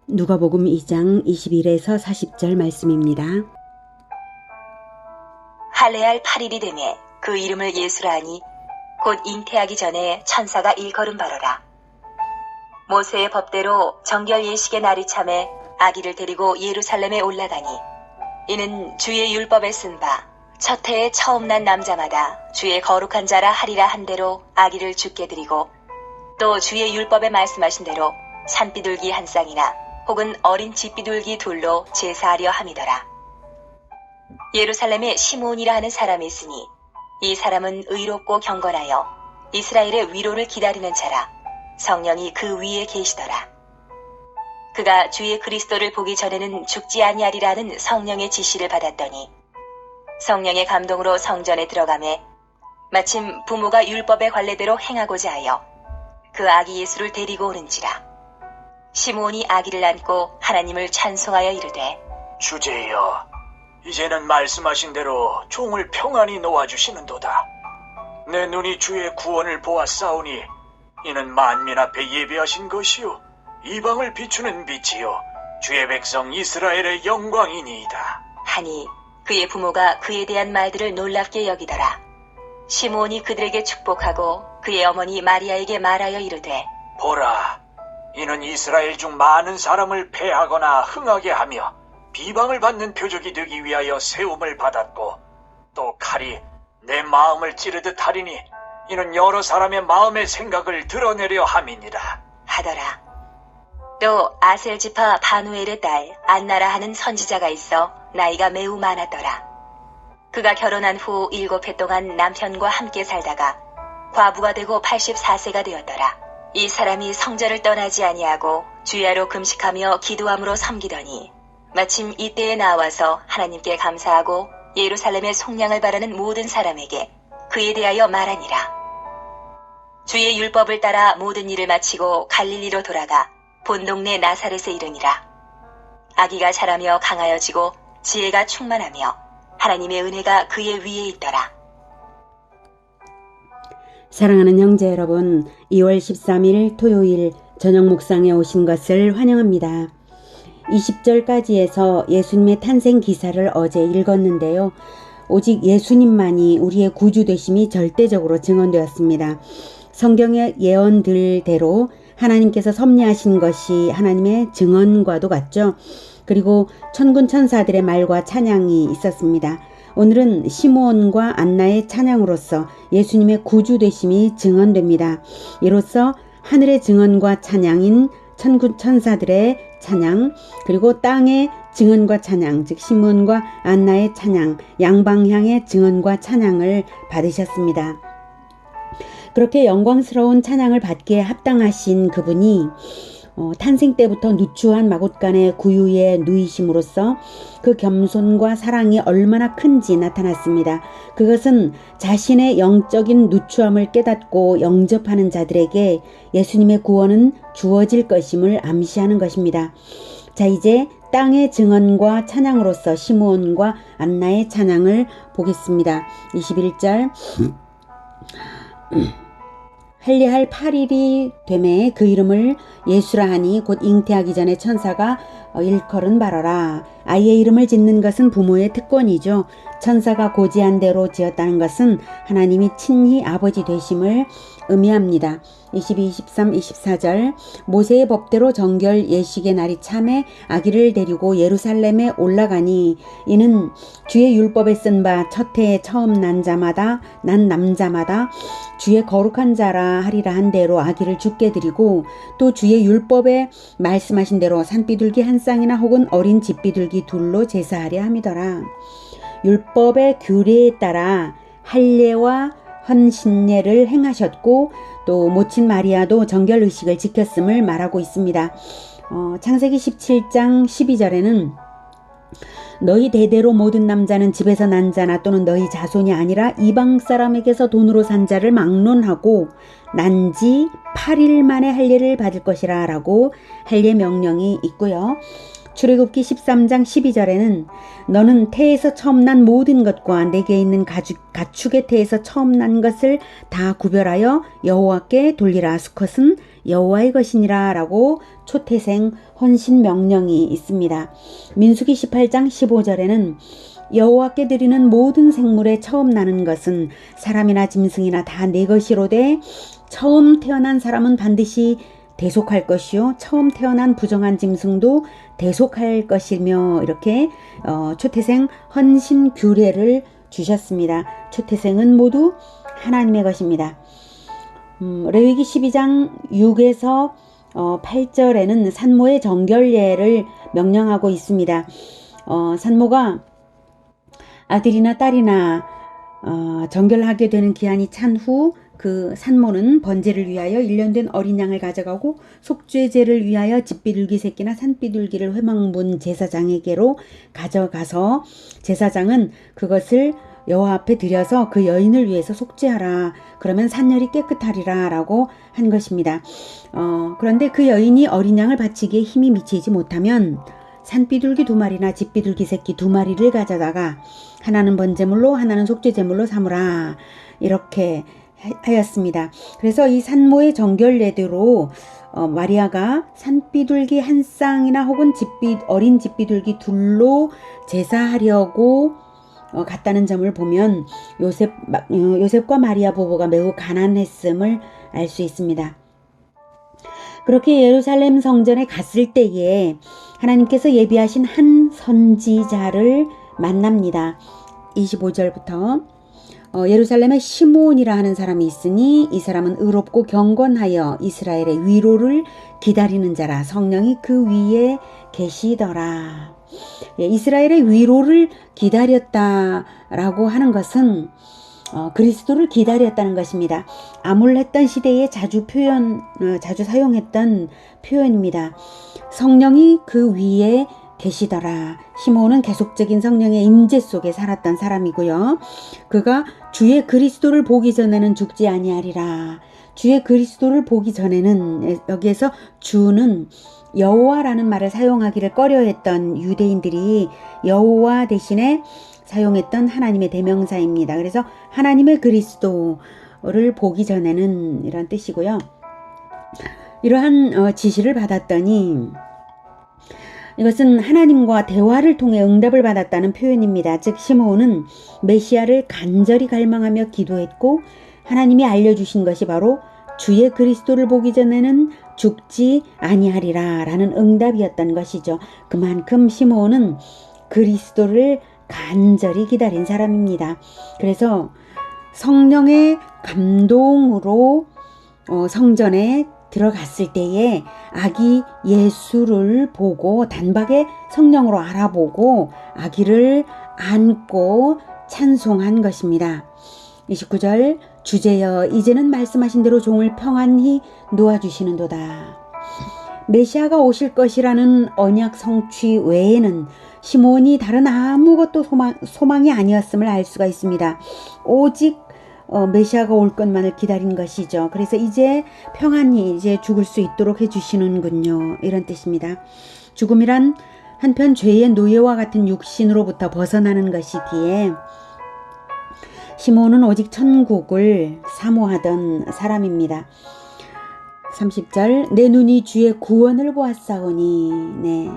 누가복음 2장 21에서 40절 말씀입니다. 할례할 8일이 되매 그 이름을 예수라 하니 곧 잉태하기 전에 천사가 일걸음 바로라. 모세의 법대로 정결 예식의 날이 참에 아기를 데리고 예루살렘에 올라가니 이는 주의 율법에 쓴 바 첫 해에 처음 난 남자마다 주의 거룩한 자라 하리라 한 대로 아기를 죽게 드리고 또 주의 율법에 말씀하신 대로 산비둘기 한 쌍이나 혹은 어린 쥐비둘기 둘로 제사하려 함이더라. 예루살렘에 시므온이라 하는 사람이 있으니 이 사람은 의롭고 경건하여 이스라엘의 위로를 기다리는 자라. 성령이 그 위에 계시더라. 그가 주의 그리스도를 보기 전에는 죽지 아니하리라는 성령의 지시를 받았더니 성령의 감동으로 성전에 들어가매 마침 부모가 율법의 관례대로 행하고자 하여 그 아기 예수를 데리고 오는지라. 시므온이 아기를 안고 하나님을 찬송하여 이르되 주제여, 이제는 말씀하신 대로 종을 평안히 놓아주시는도다. 내 눈이 주의 구원을 보았사오니 이는 만민 앞에 예비하신 것이요 이방을 비추는 빛이요 주의 백성 이스라엘의 영광이니이다. 하니 그의 부모가 그에 대한 말들을 놀랍게 여기더라. 시므온이 그들에게 축복하고 그의 어머니 마리아에게 말하여 이르되 보라, 이는 이스라엘 중 많은 사람을 패하거나 흥하게 하며 비방을 받는 표적이 되기 위하여 세움을 받았고 또 칼이 내 마음을 찌르듯 하리니 이는 여러 사람의 마음의 생각을 드러내려 함이니라 하더라. 또 아셀 지파 바누엘의 딸 안나라 하는 선지자가 있어 나이가 매우 많았더라. 그가 결혼한 후 7해 동안 남편과 함께 살다가 과부가 되고 84세가 되었더라. 이 사람이 성전을 떠나지 아니하고 주야로 금식하며 기도함으로 섬기더니 마침 이때에 나와서 하나님께 감사하고 예루살렘의 속량을 바라는 모든 사람에게 그에 대하여 말하니라. 주의 율법을 따라 모든 일을 마치고 갈릴리로 돌아가 본 동네 나사렛에 이르니라. 아기가 자라며 강하여지고 지혜가 충만하며 하나님의 은혜가 그의 위에 있더라. 사랑하는 형제 여러분, 2월 13일 토요일 저녁 묵상에 오신 것을 환영합니다. 20절까지에서 예수님의 탄생 기사를 어제 읽었는데요. 오직 예수님만이 우리의 구주 되심이 절대적으로 증언되었습니다. 성경의 예언들대로 하나님께서 섭리하신 것이 하나님의 증언과도 같죠. 그리고 천군 천사들의 말과 찬양이 있었습니다. 오늘은 시므온과 안나의 찬양으로서 예수님의 구주 되심이 증언됩니다. 이로써 하늘의 증언과 찬양인 천군 천사들의 찬양, 그리고 땅의 증언과 찬양, 즉 시므온과 안나의 찬양, 양방향의 증언과 찬양을 받으셨습니다. 그렇게 영광스러운 찬양을 받기에 합당하신 그분이 탄생 때부터 누추한 마곳간의 구유에 누이심으로써 그 겸손과 사랑이 얼마나 큰지 나타났습니다. 그것은 자신의 영적인 누추함을 깨닫고 영접하는 자들에게 예수님의 구원은 주어질 것임을 암시하는 것입니다. 자, 이제 땅의 증언과 찬양으로서 시므온과 안나의 찬양을 보겠습니다. 21절 할례할 8일이 되매 그 이름을 예수라 하니 곧 잉태하기 전에 천사가 일컬은 바로라. 아이의 이름을 짓는 것은 부모의 특권이죠. 천사가 고지한 대로 지었다는 것은 하나님이 친히 아버지 되심을 의미합니다. 22, 23, 24절 모세의 법대로 정결 예식의 날이 참에 아기를 데리고 예루살렘에 올라가니 이는 주의 율법에 쓴 바 첫 해에 처음 난 남자마다 주의 거룩한 자라 하리라 한 대로 아기를 죽게 드리고 또 주의 율법에 말씀하신 대로 산비둘기 한 쌍이나 혹은 어린 쥐비둘기 둘로 제사하려 함이더라. 율법의 규례에 따라 할례와 헌신례를 행하셨고 또 모친 마리아도 정결의식을 지켰음을 말하고 있습니다. 창세기 17장 12절에는 너희 대대로 모든 남자는 집에서 난 자나 또는 너희 자손이 아니라 이방 사람에게서 돈으로 산 자를 막론하고 난 지 8일 만에 할례를 받을 것이라 라고 할례 명령이 있고요. 출애굽기 13장 12절에는 너는 태에서 처음 난 모든 것과 내게 있는 가축의 태에서 처음 난 것을 다 구별하여 여호와께 돌리라. 수컷은 여호와의 것이니라 라고 초태생 헌신 명령이 있습니다. 민수기 18장 15절에는 여호와께 드리는 모든 생물에 처음 나는 것은 사람이나 짐승이나 다 내 것이로되 처음 태어난 사람은 반드시 대속할 것이요 처음 태어난 부정한 짐승도 대속할 것이며 이렇게 초태생 헌신 규례를 주셨습니다. 초태생은 모두 하나님의 것입니다. 레위기 12장 6에서 8절에는 산모의 정결례를 명령하고 있습니다. 산모가 아들이나 딸이나 정결하게 되는 기한이 찬 후 그 산모는 번제를 위하여 1년 된 어린 양을 가져가고 속죄제를 위하여 집비둘기 새끼나 산비둘기를 회막문 제사장에게로 가져가서 제사장은 그것을 여호와 앞에 드려서 그 여인을 위해서 속죄하라. 그러면 산열이 깨끗하리라 라고 한 것입니다. 그런데 그 여인이 어린 양을 바치기에 힘이 미치지 못하면 산비둘기 2마리나 집비둘기 새끼 2마리를 가져다가 하나는 번제물로 하나는 속죄제물로 삼으라. 이렇게 하였습니다. 그래서 이 산모의 정결례대로 마리아가 산비둘기 한 쌍이나 혹은 어린 집비둘기 둘로 제사하려고 갔다는 점을 보면 요셉과 마리아 부부가 매우 가난했음을 알 수 있습니다. 그렇게 예루살렘 성전에 갔을 때에 하나님께서 예비하신 한 선지자를 만납니다. 25절부터 예루살렘에 시므온이라 하는 사람이 있으니 이 사람은 의롭고 경건하여 이스라엘의 위로를 기다리는 자라. 성령이 그 위에 계시더라. 이스라엘의 위로를 기다렸다라고 하는 것은 그리스도를 기다렸다는 것입니다. 아물랬던 시대에 자주 사용했던 표현입니다. 성령이 그 위에 계시더라. 시므온은 계속적인 성령의 임재 속에 살았던 사람이고요. 그가 주의 그리스도를 보기 전에는 죽지 아니하리라. 주의 그리스도를 보기 전에는 여기에서 주는 여호와라는 말을 사용하기를 꺼려했던 유대인들이 여호와 대신에 사용했던 하나님의 대명사입니다. 그래서 하나님의 그리스도를 보기 전에는 이런 뜻이고요. 이러한 지시를 받았더니 이것은 하나님과 대화를 통해 응답을 받았다는 표현입니다. 즉 시므온은 메시아를 간절히 갈망하며 기도했고 하나님이 알려주신 것이 바로 주의 그리스도를 보기 전에는 죽지 아니하리라 라는 응답이었던 것이죠. 그만큼 시므온은 그리스도를 간절히 기다린 사람입니다. 그래서 성령의 감동으로 성전에 들어갔을 때에 아기 예수를 보고 단박에 성령으로 알아보고 아기를 안고 찬송한 것입니다. 29절 주제여 이제는 말씀하신 대로 종을 평안히 놓아주시는도다. 메시아가 오실 것이라는 언약 성취 외에는 시므온이 다른 아무것도 소망이 아니었음을 알 수가 있습니다. 오직 메시아가 올 것만을 기다린 것이죠. 그래서 이제 평안히 이제 죽을 수 있도록 해주시는군요. 이런 뜻입니다. 죽음이란 한편 죄의 노예와 같은 육신으로부터 벗어나는 것이기에 시므온은 오직 천국을 사모하던 사람입니다. 30절 내 눈이 주의 구원을 보았사오니 네.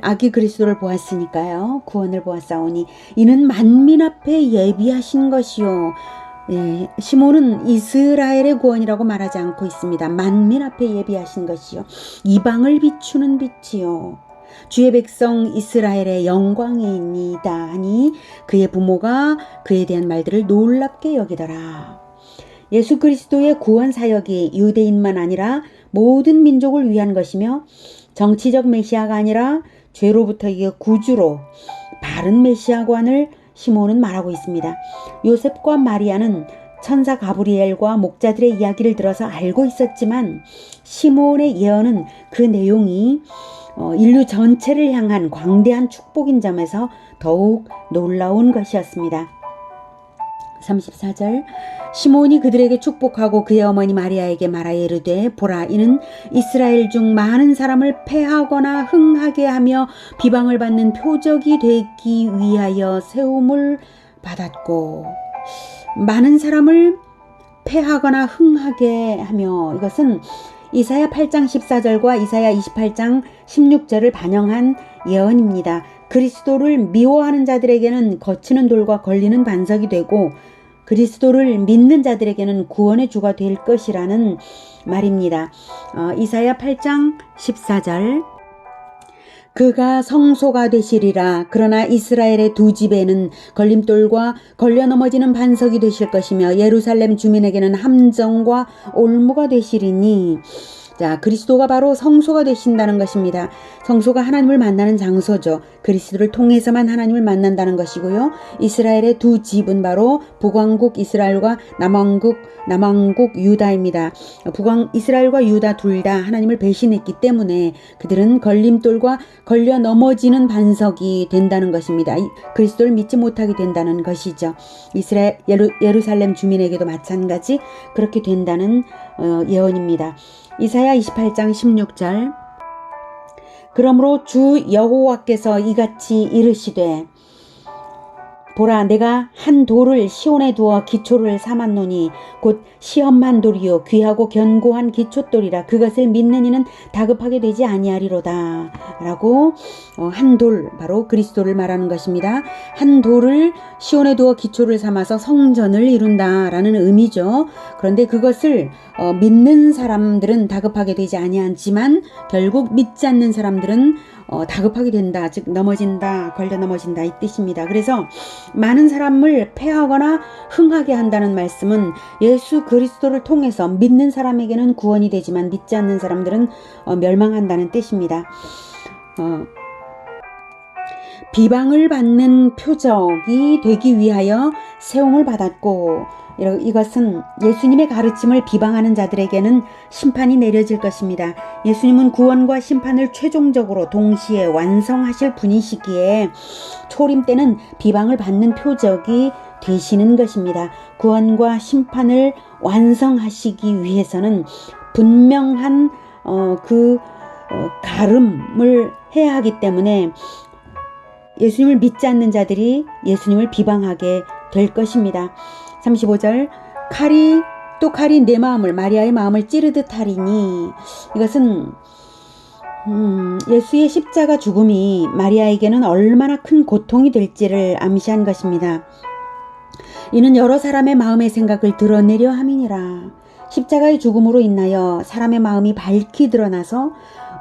아기 그리스도를 보았으니까요. 구원을 보았사오니 이는 만민 앞에 예비하신 것이요. 예, 시몬은 이스라엘의 구원이라고 말하지 않고 있습니다. 만민 앞에 예비하신 것이요. 이방을 비추는 빛이요. 주의 백성 이스라엘의 영광이니이다 하니 그의 부모가 그에 대한 말들을 놀랍게 여기더라. 예수 그리스도의 구원 사역이 유대인만 아니라 모든 민족을 위한 것이며 정치적 메시아가 아니라 죄로부터의 구주로 바른 메시아관을 시몬은 말하고 있습니다. 요셉과 마리아는 천사 가브리엘과 목자들의 이야기를 들어서 알고 있었지만 시몬의 예언은 그 내용이 인류 전체를 향한 광대한 축복인 점에서 더욱 놀라운 것이었습니다. 34절 시몬이 그들에게 축복하고 그의 어머니 마리아에게 말하여 이르되 보라 이는 이스라엘 중 많은 사람을 패하거나 흥하게 하며 비방을 받는 표적이 되기 위하여 세움을 받았고, 많은 사람을 패하거나 흥하게 하며, 이것은 이사야 8장 14절과 이사야 28장 16절을 반영한 예언입니다. 그리스도를 미워하는 자들에게는 거치는 돌과 걸리는 반석이 되고 그리스도를 믿는 자들에게는 구원의 주가 될 것이라는 말입니다. 이사야 8장 14절 그가 성소가 되시리라. 그러나 이스라엘의 두 집에는 걸림돌과 걸려 넘어지는 반석이 되실 것이며 예루살렘 주민에게는 함정과 올무가 되시리니. 자, 그리스도가 바로 성소가 되신다는 것입니다. 성소가 하나님을 만나는 장소죠. 그리스도를 통해서만 하나님을 만난다는 것이고요. 이스라엘의 두 집은 바로 북왕국 이스라엘과 남왕국 유다입니다. 이스라엘과 유다 둘 다 하나님을 배신했기 때문에 그들은 걸림돌과 걸려 넘어지는 반석이 된다는 것입니다. 그리스도를 믿지 못하게 된다는 것이죠. 예루살렘 주민에게도 마찬가지 그렇게 된다는 예언입니다. 이사야 28장 16절 그러므로 주 여호와께서 이같이 이르시되 보라 내가 한 돌을 시온에 두어 기초를 삼았노니 곧 시험한 돌이요 귀하고 견고한 기초돌이라 그것을 믿는 이는 다급하게 되지 아니하리로다 라고 한 돌 바로 그리스도를 말하는 것입니다. 한 돌을 시온에 두어 기초를 삼아서 성전을 이룬다 라는 의미죠. 그런데 그것을 믿는 사람들은 다급하게 되지 아니하지만 결국 믿지 않는 사람들은 다급하게 된다, 즉 넘어진다, 걸려 넘어진다 이 뜻입니다. 그래서 많은 사람을 패하거나 흥하게 한다는 말씀은 예수 그리스도를 통해서 믿는 사람에게는 구원이 되지만 믿지 않는 사람들은 멸망한다는 뜻입니다. 비방을 받는 표적이 되기 위하여 세움을 받았고, 이것은 예수님의 가르침을 비방하는 자들에게는 심판이 내려질 것입니다. 예수님은 구원과 심판을 최종적으로 동시에 완성하실 분이시기에 초림 때는 비방을 받는 표적이 되시는 것입니다. 구원과 심판을 완성하시기 위해서는 분명한 가름을 해야 하기 때문에 예수님을 믿지 않는 자들이 예수님을 비방하게 될 것입니다. 35절 칼이 내 마음을 마리아의 마음을 찌르듯 하리니. 이것은 예수의 십자가 죽음이 마리아에게는 얼마나 큰 고통이 될지를 암시한 것입니다. 이는 여러 사람의 마음의 생각을 드러내려 함이니라. 십자가의 죽음으로 인하여 사람의 마음이 밝히 드러나서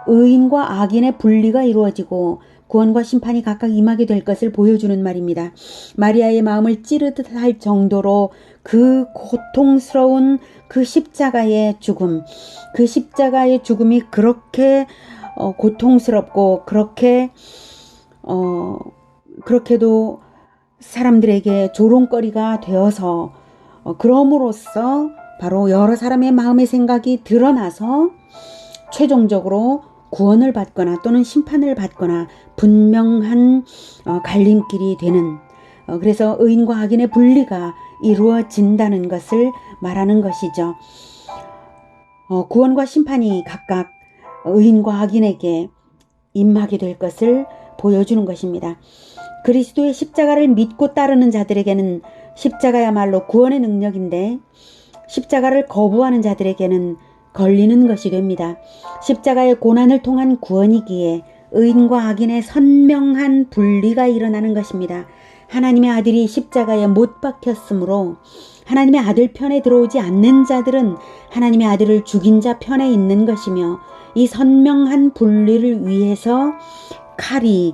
의인과 악인의 분리가 이루어지고 구원과 심판이 각각 임하게 될 것을 보여주는 말입니다. 마리아의 마음을 찌르듯 할 정도로 그 고통스러운 그 십자가의 죽음, 그 십자가의 죽음이 그렇게 고통스럽고 그렇게도 사람들에게 조롱거리가 되어서 그럼으로써 바로 여러 사람의 마음의 생각이 드러나서 최종적으로 구원을 받거나 또는 심판을 받거나 분명한 갈림길이 되는, 그래서 의인과 악인의 분리가 이루어진다는 것을 말하는 것이죠. 구원과 심판이 각각 의인과 악인에게 임하게 될 것을 보여주는 것입니다. 그리스도의 십자가를 믿고 따르는 자들에게는 십자가야말로 구원의 능력인데 십자가를 거부하는 자들에게는 걸리는 것이 됩니다. 십자가의 고난을 통한 구원이기에 의인과 악인의 선명한 분리가 일어나는 것입니다. 하나님의 아들이 십자가에 못 박혔으므로 하나님의 아들 편에 들어오지 않는 자들은 하나님의 아들을 죽인 자 편에 있는 것이며, 이 선명한 분리를 위해서 칼이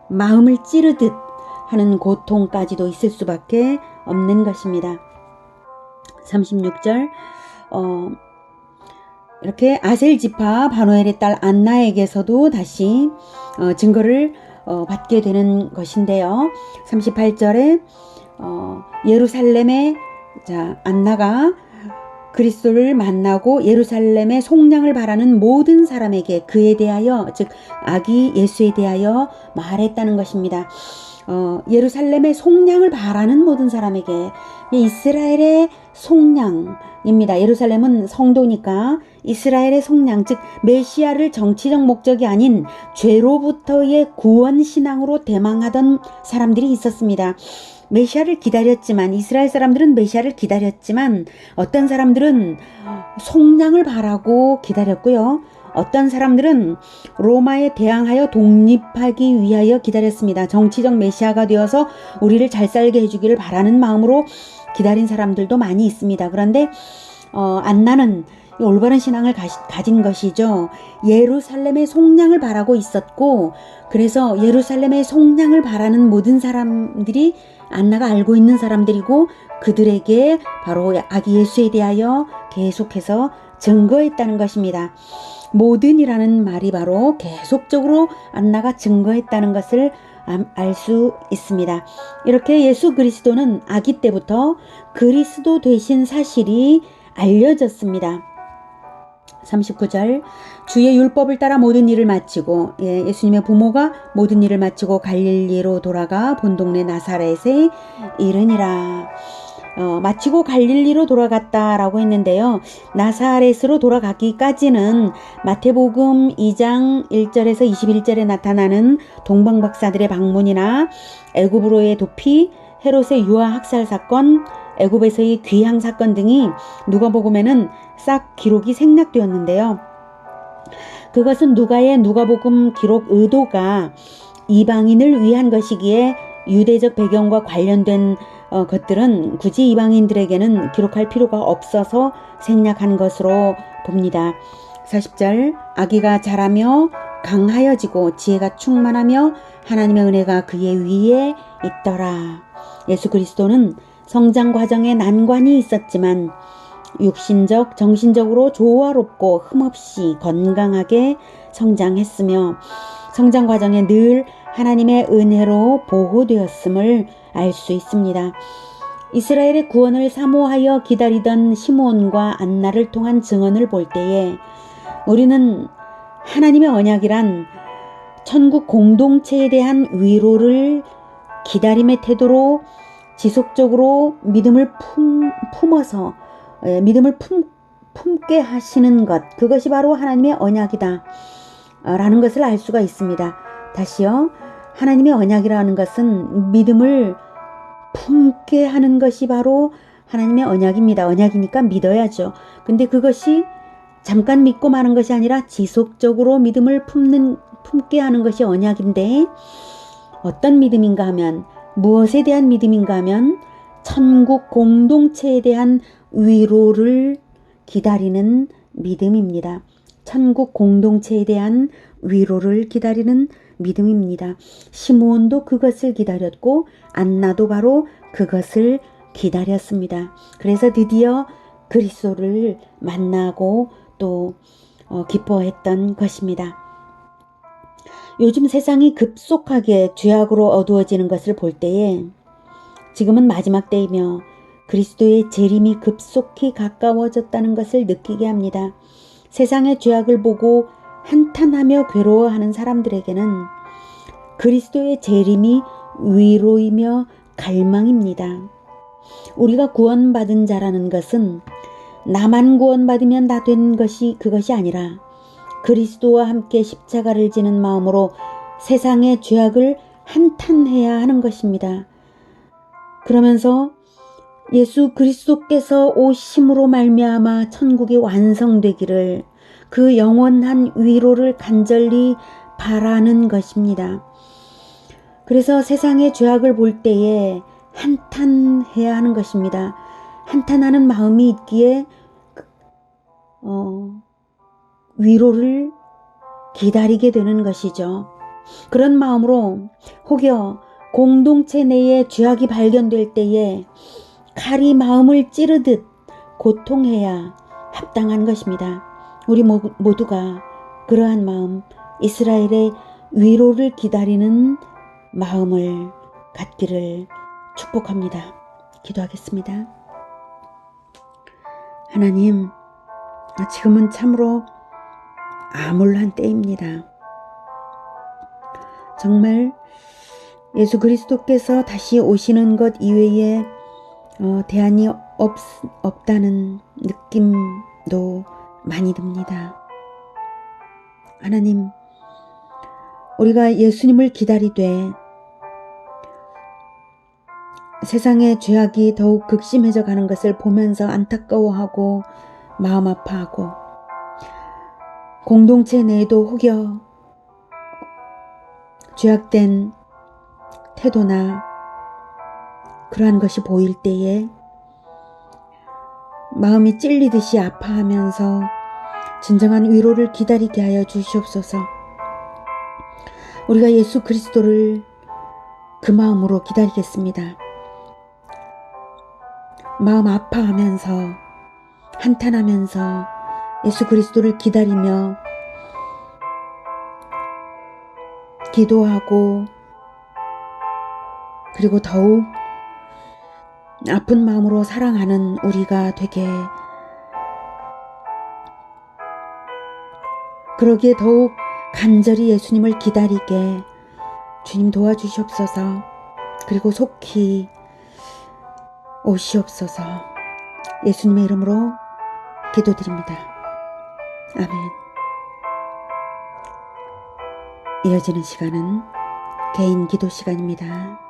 마음을 찌르듯 하는 고통까지도 있을 수밖에 없는 것입니다. 36절 이렇게 아셀지파 바누엘의 딸 안나에게서도 다시 증거를 받게 되는 것인데요. 38절에 예루살렘에 안나가 그리스도를 만나고 예루살렘의 속량을 바라는 모든 사람에게 그에 대하여, 즉 아기 예수에 대하여 말했다는 것입니다. 예루살렘의 속량을 바라는 모든 사람에게 이스라엘의 속량입니다. 예루살렘은 성도니까 이스라엘의 속량, 즉 메시아를 정치적 목적이 아닌 죄로부터의 구원 신앙으로 대망하던 사람들이 있었습니다. 메시아를 기다렸지만, 이스라엘 사람들은 메시아를 기다렸지만 어떤 사람들은 속량을 바라고 기다렸고요. 어떤 사람들은 로마에 대항하여 독립하기 위하여 기다렸습니다. 정치적 메시아가 되어서 우리를 잘 살게 해주기를 바라는 마음으로 기다린 사람들도 많이 있습니다. 그런데 안나는 올바른 신앙을 가진 것이죠. 예루살렘의 속량을 바라고 있었고, 그래서 예루살렘의 속량을 바라는 모든 사람들이 안나가 알고 있는 사람들이고, 그들에게 바로 아기 예수에 대하여 계속해서 증거했다는 것입니다. 모든이라는 말이 바로 계속적으로 안나가 증거했다는 것을 알 수 있습니다. 이렇게 예수 그리스도는 아기 때부터 그리스도 되신 사실이 알려졌습니다. 39절, 주의 율법을 따라 모든 일을 마치고, 예수님의 부모가 모든 일을 마치고 갈릴리로 돌아가 본 동네 나사렛에 이르니라. 마치고 갈릴리로 돌아갔다라고 했는데요. 나사렛으로 돌아가기까지는 마태복음 2장 1절에서 21절에 나타나는 동방박사들의 방문이나 애굽으로의 도피, 헤롯의 유아 학살 사건, 애굽에서의 귀향 사건 등이 누가복음에는 싹 기록이 생략되었는데요. 그것은 누가의 누가복음 기록 의도가 이방인을 위한 것이기에 유대적 배경과 관련된 것들은 굳이 이방인들에게는 기록할 필요가 없어서 생략한 것으로 봅니다. 40절, 아기가 자라며 강하여지고 지혜가 충만하며 하나님의 은혜가 그의 위에 있더라. 예수 그리스도는 성장 과정에 난관이 있었지만 육신적, 정신적으로 조화롭고 흠없이 건강하게 성장했으며 성장 과정에 늘 하나님의 은혜로 보호되었음을 알 수 있습니다. 이스라엘의 구원을 사모하여 기다리던 시므온과 안나를 통한 증언을 볼 때에 우리는 하나님의 언약이란 천국 공동체에 대한 위로를 기다림의 태도로 지속적으로 믿음을 품어서 믿음을 품게 하시는 것, 그것이 바로 하나님의 언약이다 라는 것을 알 수가 있습니다. 다시요, 하나님의 언약이라는 것은 믿음을 품게 하는 것이 바로 하나님의 언약입니다. 언약이니까 믿어야죠. 근데 그것이 잠깐 믿고 마는 것이 아니라 지속적으로 믿음을 품게 하는 것이 언약인데, 어떤 믿음인가 하면, 무엇에 대한 믿음인가 하면 천국 공동체에 대한 위로를 기다리는 믿음입니다. 천국 공동체에 대한 위로를 기다리는 믿음입니다. 시므온도 그것을 기다렸고 안나도 바로 그것을 기다렸습니다. 그래서 드디어 그리스도를 만나고 또 기뻐했던 것입니다. 요즘 세상이 급속하게 죄악으로 어두워지는 것을 볼 때에 지금은 마지막 때이며 그리스도의 재림이 급속히 가까워졌다는 것을 느끼게 합니다. 세상의 죄악을 보고 한탄하며 괴로워하는 사람들에게는 그리스도의 재림이 위로이며 갈망입니다. 우리가 구원받은 자라는 것은 나만 구원받으면 다 된 것이 그것이 아니라 그리스도와 함께 십자가를 지는 마음으로 세상의 죄악을 한탄해야 하는 것입니다. 그러면서 예수 그리스도께서 오심으로 말미암아 천국이 완성되기를, 그 영원한 위로를 간절히 바라는 것입니다. 그래서 세상의 죄악을 볼 때에 한탄해야 하는 것입니다. 한탄하는 마음이 있기에 위로를 기다리게 되는 것이죠. 그런 마음으로 혹여 공동체 내에 죄악이 발견될 때에 칼이 마음을 찌르듯 고통해야 합당한 것입니다. 우리 모두가 그러한 마음, 이스라엘의 위로를 기다리는 마음을 갖기를 축복합니다. 기도하겠습니다. 하나님, 지금은 참으로 암울한 때입니다. 정말 예수 그리스도께서 다시 오시는 것 이외에 대안이 없다는 느낌도 많이 듭니다. 하나님, 우리가 예수님을 기다리되 세상의 죄악이 더욱 극심해져 가는 것을 보면서 안타까워하고 마음 아파하고 공동체 내에도 혹여 죄악된 태도나 그러한 것이 보일 때에 마음이 찔리듯이 아파하면서 진정한 위로를 기다리게 하여 주시옵소서. 우리가 예수 그리스도를 그 마음으로 기다리겠습니다. 마음 아파하면서 한탄하면서 예수 그리스도를 기다리며 기도하고 그리고 더욱 아픈 마음으로 사랑하는 우리가 되게, 그러기에 더욱 간절히 예수님을 기다리게 주님 도와주시옵소서. 그리고 속히 오시옵소서. 예수님의 이름으로 기도드립니다. 아멘. 이어지는 시간은 개인 기도 시간입니다.